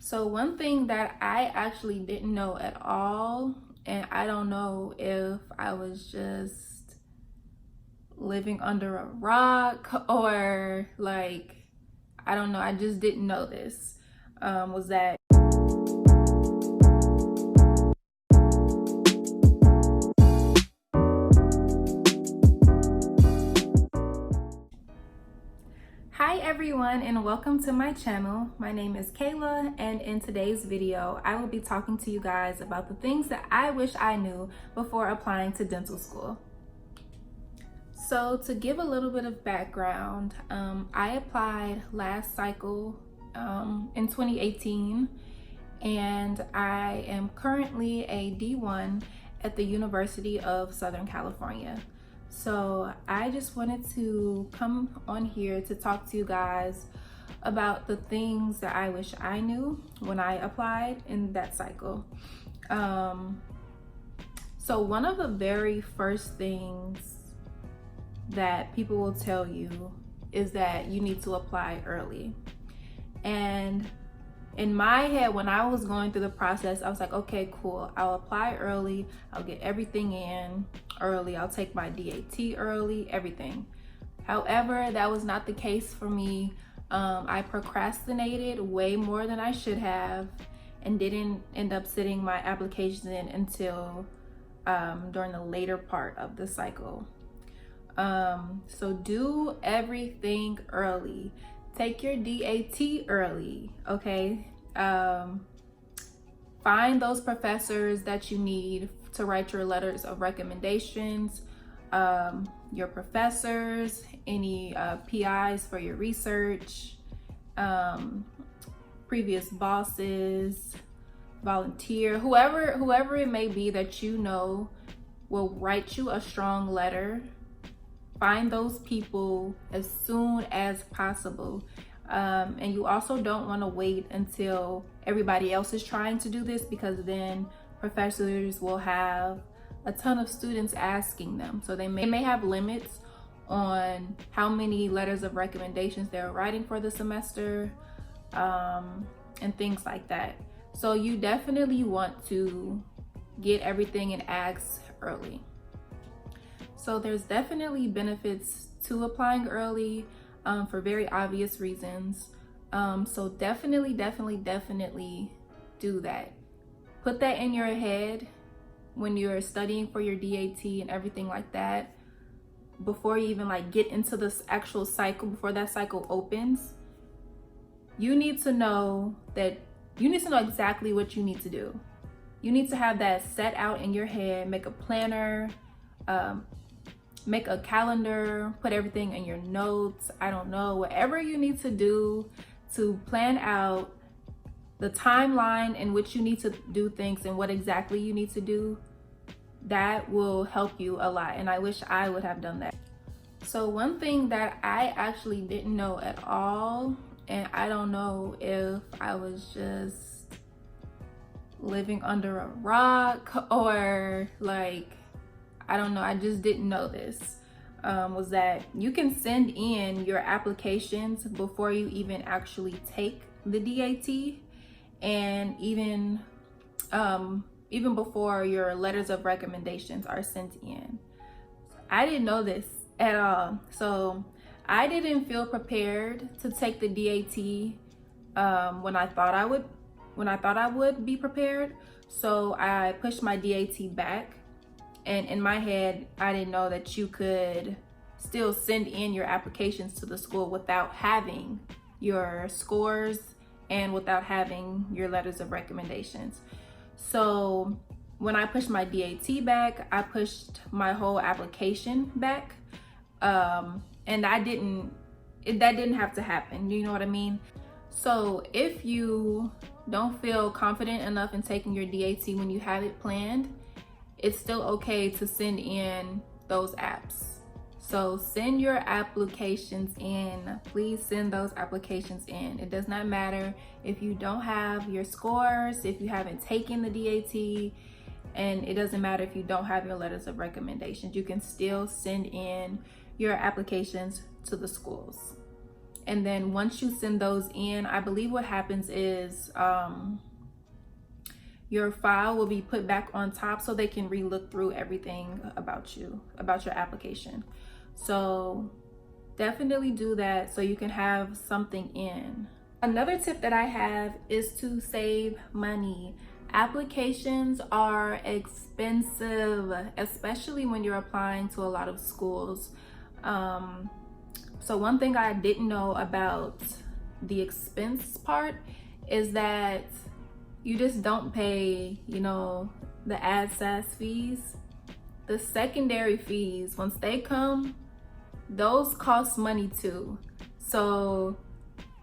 So one thing that I actually didn't know at all, and I don't know if I was just living under a rock or I don't know, I just didn't know this, was that Hi everyone, and welcome to my channel. My name is Kayla, and in today's video I will be talking to you guys about the things that I wish I knew before applying to dental school. So to give a little bit of background, I applied last cycle in 2018, and I am currently a D1 at the University of Southern California. So I just wanted to come on here to talk to you guys about the things that I wish I knew when I applied in that cycle. So one of the very first things that people will tell you is that you need to apply early. And in my head, when I was going through the process, I was like, okay, cool, I'll apply early, I'll get everything in early, I'll take my DAT early, everything. However, that was not the case for me. I procrastinated way more than I should have and didn't end up sitting my applications in until during the later part of the cycle. So do everything early. Take your DAT early, okay? Find those professors that you need to write your letters of recommendations, your professors, any PIs for your research, previous bosses, volunteer, whoever it may be that you know will write you a strong letter. Find those people as soon as possible. And you also don't want to wait until everybody else is trying to do this, because then professors will have a ton of students asking them. So they may have limits on how many letters of recommendations they're writing for the semester, and things like that. So you definitely want to get everything in acts early. So there's definitely benefits to applying early for very obvious reasons. So definitely do that. Put that in your head when you're studying for your DAT and everything like that. Before you even get into this actual cycle, before that cycle opens, you need to know exactly what you need to do. You need to have that set out in your head, make a planner, make a calendar, put everything in your notes. I don't know, whatever you need to do to plan out the timeline in which you need to do things and what exactly you need to do. That will help you a lot, and I wish I would have done that. So one thing that I actually didn't know at all, and I don't know if I was just living under a rock or I don't know, I just didn't know this, was that you can send in your applications before you even actually take the DAT, and even before your letters of recommendations are sent in. I didn't know this at all. So I didn't feel prepared to take the DAT when I thought I would be prepared. So I pushed my DAT back. And in my head, I didn't know that you could still send in your applications to the school without having your scores and without having your letters of recommendations. So when I pushed my DAT back, I pushed my whole application back. And that didn't have to happen. You know what I mean? So if you don't feel confident enough in taking your DAT when you have it planned, it's still okay to send in those apps. So send your applications in. Please send those applications in. It does not matter if you don't have your scores, if you haven't taken the DAT, and it doesn't matter if you don't have your letters of recommendations. You can still send in your applications to the schools. And then once you send those in, I believe what happens is your file will be put back on top so they can re-look through everything about you, about your application. So definitely do that so you can have something in. Another tip that I have is to save money. Applications are expensive, especially when you're applying to a lot of schools. So one thing I didn't know about the expense part is that you just don't pay, you know, the AdSAS fees. The secondary fees, once they come, those cost money too. So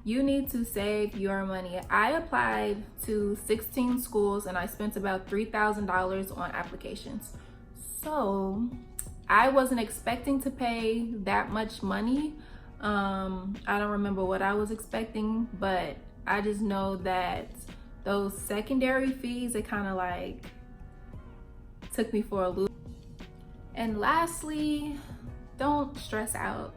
you need to save your money. I applied to 16 schools and I spent about $3,000 on applications. So I wasn't expecting to pay that much money. I don't remember what I was expecting, but I just know that those secondary fees, it kind of like took me for a loop. And lastly, don't stress out.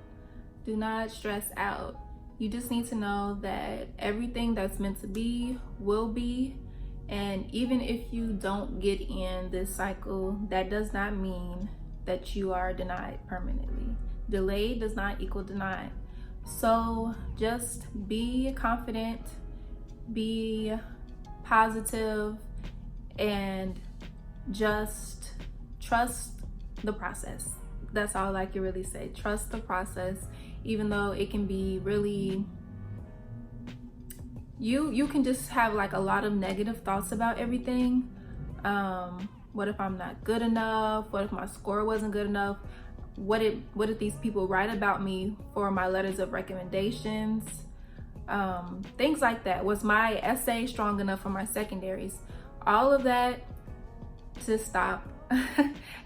Do not stress out. You just need to know that everything that's meant to be will be. And even if you don't get in this cycle, that does not mean that you are denied permanently. Delayed does not equal denied. So just be confident, be positive, and just trust the process. That's all I can really say. Trust the process, even though it can be really, you can just have like a lot of negative thoughts about everything. What if I'm not good enough? What if my score wasn't good enough? What did these people write about me for my letters of recommendations? Things like that. Was my essay strong enough for my secondaries? All of that, just stop.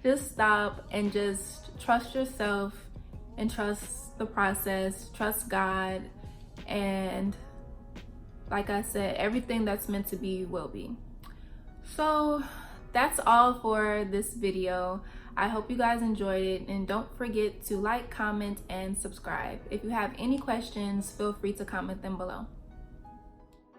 Just stop and just trust yourself and trust the process, trust God, and like I said, everything that's meant to be will be. So that's all for this video. I hope you guys enjoyed it, and don't forget to like, comment, and subscribe. If you have any questions, feel free to comment them below.